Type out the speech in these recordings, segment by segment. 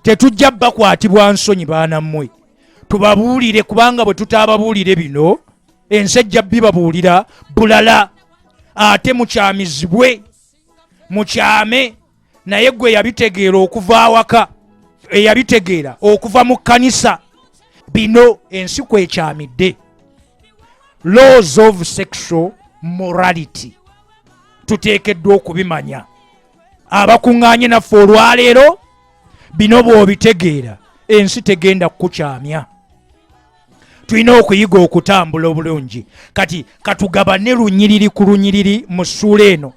tetujja bakwatibwa nsonyi baana mmwe. Tubabuulire kubanga bwe tutababuulire bino ensi ejja bibabuulira bulala. Ate mukyamizibwe mukyame naye gwe yabitegeera okuva awaka, eyabitegeera okuva mu kkanisa. Bino ensi kwekyamidde. Laws of sexual morality tuteekeddwa okubimanya. Abakuŋŋaanye naffe olwaleero bino bw'obitegeera ensi tegenda kukukyamya. Tulina okuyiga okutambula obulungi. Kati katugabane lunyiriri ku lunyiriri mu ssuula eno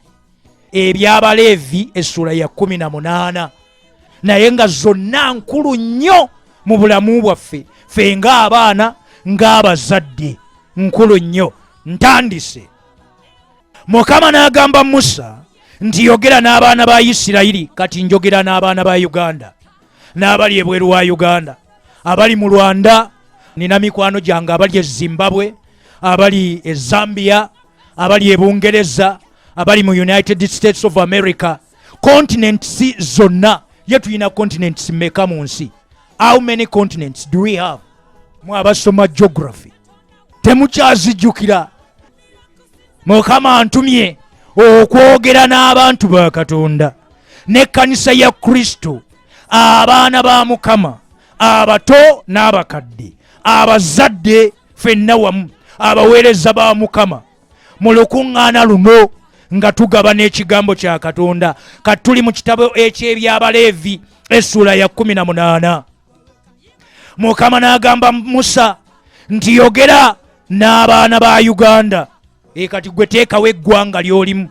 eby'Abaleevi essula ya 18, naye nga zonna nkulu nnyo mu bulamu bwaffe ffe ng'abaana ng'abazadde, nkulu nnyo. Ntandise. Mukama n'agamba Musa nti yogera n'abaana ba Isirayiri. Kati njogera n'abaana ba Uganda n'abali ebweru wa Uganda, abali mu Rwanda. Nina mikwano gyange abali e Zimbabwe, abali e Zambia, abali e Bungereza, abali mu United States of America. Continents zonna. Ye tulina continents mmeka mu nsi? How many continents do we have? Mu abasoma geography temukyazijjukira. Mukama antumye okwogera n'abantu ba Katonda n'ekkanisa ya Kristo, abaana ba Mukama, abato n'abakadde, abazadde ffenna wamu, abaweereza ba Mukama mu lukuŋŋaana luno nga tugabana ekigambo kya Katonda. Kati tuli mu kitabo eky'eby'Abaleevi essula ya 18. Mukama n'agamba Musa nti yogera n'abaana ba Uganda. Kati gwe teekawo eggwanga ly'olimu.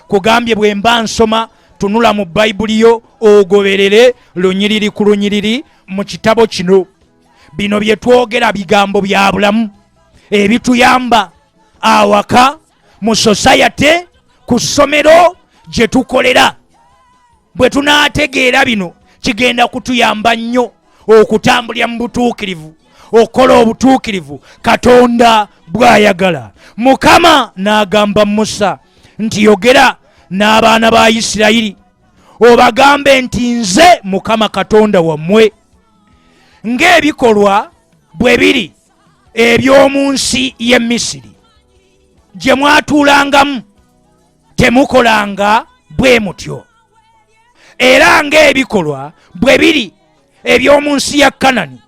Kugambye bwe mba nsoma tunula mu Bayibuli yo ogoberere lunyiriri ku lunyiriri mu kitabo kino. Bino bye twogera bigambo bya bulamu ebituyamba awaka, mu society, ku ssomero gye tukolera. Bwe tunaategeera bino kigenda kutuyamba nnyo okutambulira mu butuukirivu, okukola obutuukirivu Katonda bw'ayagala. Mukama n'agamba Musa nti yogera n'abaana ba Isirayiri obagambe nti nze Mukama Katonda wammwe, ng'ebikolwa bwe biri eby'omu nsi y'e Misiri gye mwatuulangamu, temukolanga bwe mutyo. Era ng'ebikolwa bwe biri eby'omu nsi ya Kanani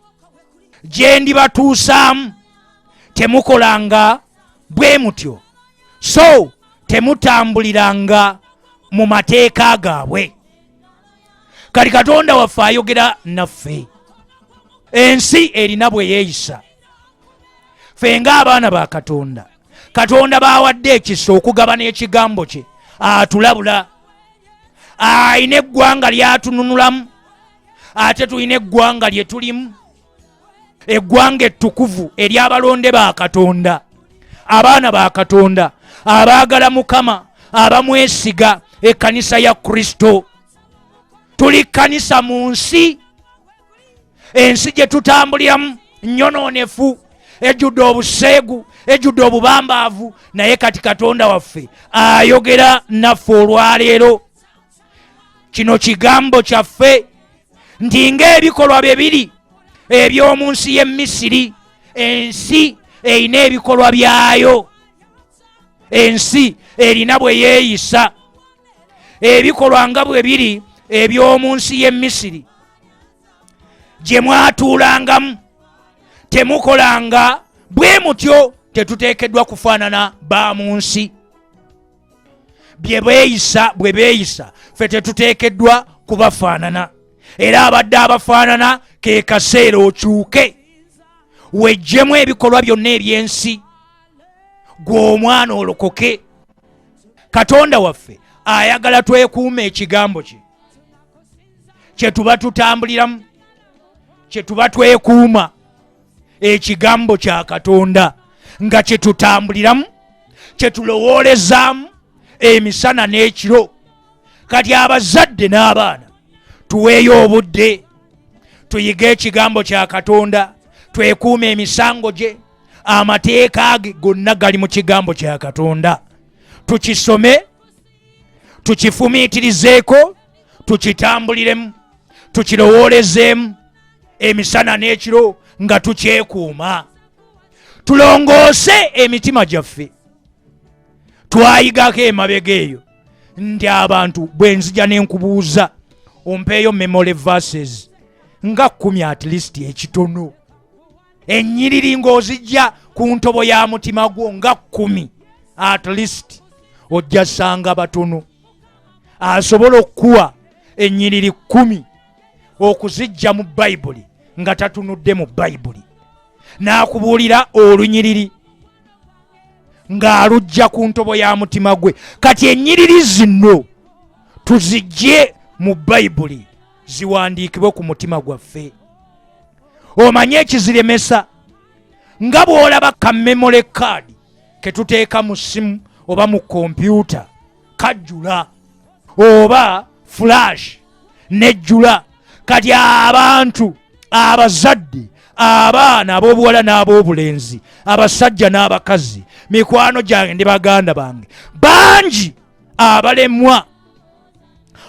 gye ndibatuusaamu, temukolanga bwe mutyo. So temutambuliranga mu mateeka gaabwe. Kati Katonda waffe ayogera naffe. Ensi erina bwe yeeyisa. Ffe ng'abaana ba Katonda, Katonda baawadde ekisa okugabana ekigambo kye, atulabula. Ayina eggwanga lyatununulamu, ate tulina eggwanga lye tulimu, eggwanga ettukuvu ery'abalonde ba Katonda, abaana ba Katonda abaagala Mukama, abamwesiga, ekkanisa ya Kristo. Tuli kkanisa mu nsi, ensi gye tutambuliramu nnyonoonefu, ejjudde obuseegu, ejjudde obubambaavu, naye kati Katonda waffe ayogera naffe olwaleero. Kino kigambo kyaffe nti ng'ebikolwa bye biri eby'omu nsi y'e Misiri. Ensi erina ebikolwa byayo, ensi erina bwe yeeyisa. Ebikolwa nga bwe biri eby'omu nsi y'e Misiri gye mwatuulangamu, temukolanga bwe mutyo. Tetuteekeddwa kufaanana ba mu nsi. Bye beeyisa bwe beeyisa, ffe tetuteekeddwa kubafaanana. Era abadde abafaanana ke kaseera okyuke, wejjemu ebikolwa byonna eby'ensi, gwe omwana olokoke. Katonda waffe ayagala twekuume ekigambo kye, kye tuba tutambuliramu, kye tuba twekuuma ekigambo kya Katonda, nga kye tutambuliramu, kye tulowoolezaamu emisana n'ekiro. Kati abazadde n'abaana tuweeyo obudde, tuyige ekigambo kya Katonda, twekuume emisango gye, amateeka ge gonna gali mu kigambo kya Katonda. Tukisome, tukifumiitirizeeko, tukitambuliremu, tukirowoolezemu emisana n'ekiro nga tukyekuuma. Tulongoose emitima gyaffe. Twayigako emabega eyo nti abantu bwe nzija ne nkubuuza ompeeyo memory verses nga 10 at least ekitono. Ennyiriri ng'ozijja ku ntobo ya mutima gwo nga 10 at least ojja sanga batono. Asobola okuwa ennyiriri 10 okuzijja mu Bayibuli nga tatunudde mu Bayibuli. N'akubuulira olunyiriri ng'alujja ku ntobo ya mutima gwe. Kati ennyiriri zino tuzijje mu Bayibuli ziwandiikibwe ku mutima gwaffe. Omanye ekiziremesa nga bw'olaba ka memory card ke tuteeka mu simu oba mu kompyuta kajjula oba flash nejjula. Kati abantu abazadde, abaana ab'obuwala n'ab'obulenzi, abasajja n'abakazi, mikwano gyange ne baganda bange bangi abalemwa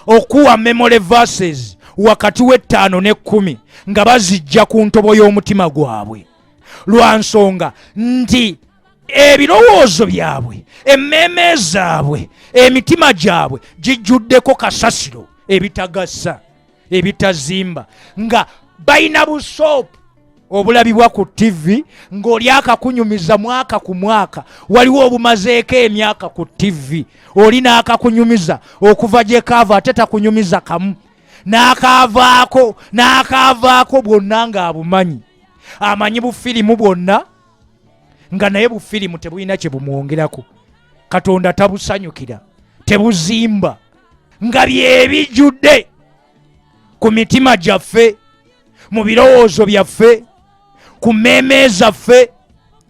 okuwa memory verses wakati w'ettaano ne 10 nga bazijja ku ntobo y'omutima gwabwe. Lwa nsonga nti ebirowoozo byabwe, emmeeme zaabwe, emitima gyabwe gijjuddeko kasasiro ebitagasa, ebitazimba, nga balina busoopu obulabibwa ku TV ng'oli akakunyumiza mwaka ku mwaka. Waliwo obumazeeko emyaka ku TV, oli n'akakunyumiza okuva gye kaava ate takunyumiza kamu, n'akaavaako bwonna ng'abumanyi. Amanyi bufirimu bwonna nga naye bufirimu tebulina kye bumwongerako. Katonda tabusanyukira, tebuzimba, nga byebijjudde ku mitima gyaffe, mu birowoozo byaffe, ku mmeeme zaffe.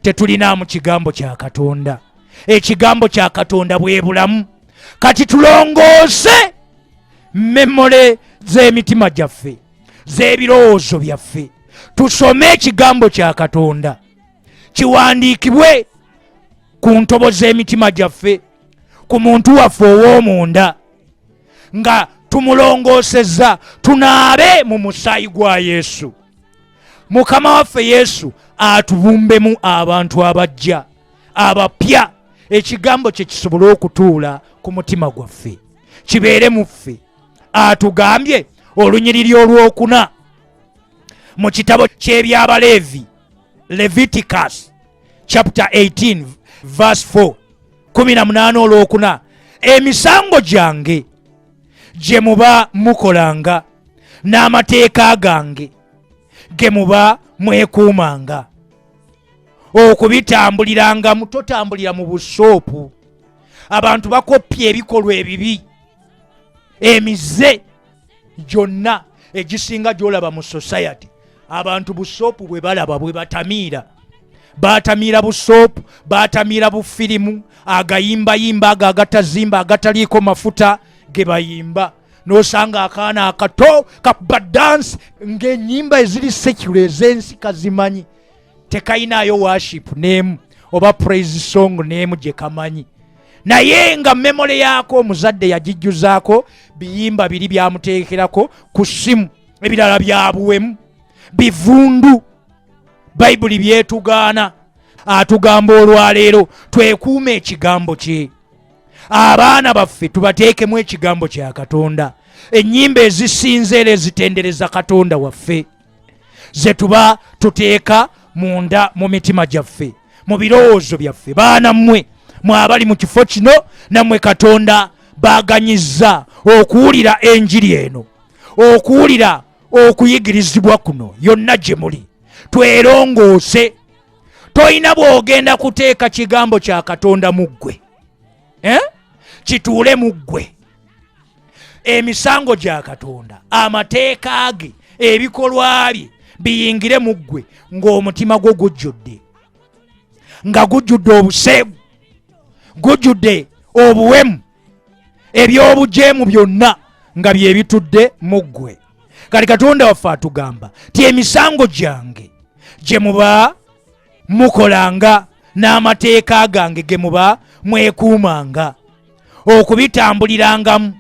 Tetulinamu kigambo kya Katonda. Ekigambo kya Katonda bwe bulamu. Kati tulongoose memole z'emitima gyaffe, z'ebirowoozo byaffe. Tusome ekigambo kya Katonda kiwandiikibwe ku ntobo z'emitima gyaffe, ku muntu waffe ow'omunda, nga tumulongoosezza. Tunaabe mu musaayi gwa Yesu. Mukama waffe Yesu atubumbemu abantu abajja, abapya. Ekigambo kye kisobole okutuula ku mutima gwaffe, kibeere mu ffe. Atugambye olunyiriri olwokuna mu kitabo ky'ebyabaleevi, Leviticus chapter 18 verse 4, 18 olwokuna, emisango gyange gye muba mukolanga n'amateeka gange ge muba mwekuumanga okubitambulirangamu. Totambulira mu busoopu. Abantu bakoppye ebikolwa ebibi, emize gyonna egisinga gy'olaba mu society. Abantu busoopu bwe balaba bwe batamiira. Batamiira busoopu, batamiira bufirimu, agayimbayimba ago agatazimba, agataliiko mafuta ge bayimba. N'osanga akaana akato kakuba dansi ng'ennyimba eziri secular ez'ensi kazimanyi, tekayinaayo worship n'emu oba praise song n'emu gye kamanyi. Naye nga memole yaako omuzadde yagijjuzaako biyimba biri byamuteekerako ku ssimu, ebirala byabuwemu, bivundu. Bayibuli byetugaana. Atugamba olwaleero twekuume ekigambo kye. Abaana baffe tubateekemu ekigambo kya Katonda. Ennyimba ezisinze era ezitendereza Katonda waffe ze tuba tuteeka munda mu mitima gyaffe, mu birowoozo byaffe. Baana mmwe abali mu kifo kino, nammwe Katonda baaganyizza okuwulira enjiri eno, okuwulira okuyigirizibwa kuno yonna gye muli. Twerongoose. Toyina bw'ogenda kuteeka kigambo kya Katonda mu ggwe, kituule mu ggwe. Emisango gya Katonda, amateeka ge, ebikolwa bye biyingire mu ggwe ng'omutima gwo gujjudde, nga gujjudde obuseegu, gujjudde obuwemu, eby'obujeemu byonna nga bye bitudde mu ggwe. Kati Katonda waffe atugamba ti emisango gyange gye muba mukolanga n'amateeka gange ge muba mwekuumanga okubitambulirangamu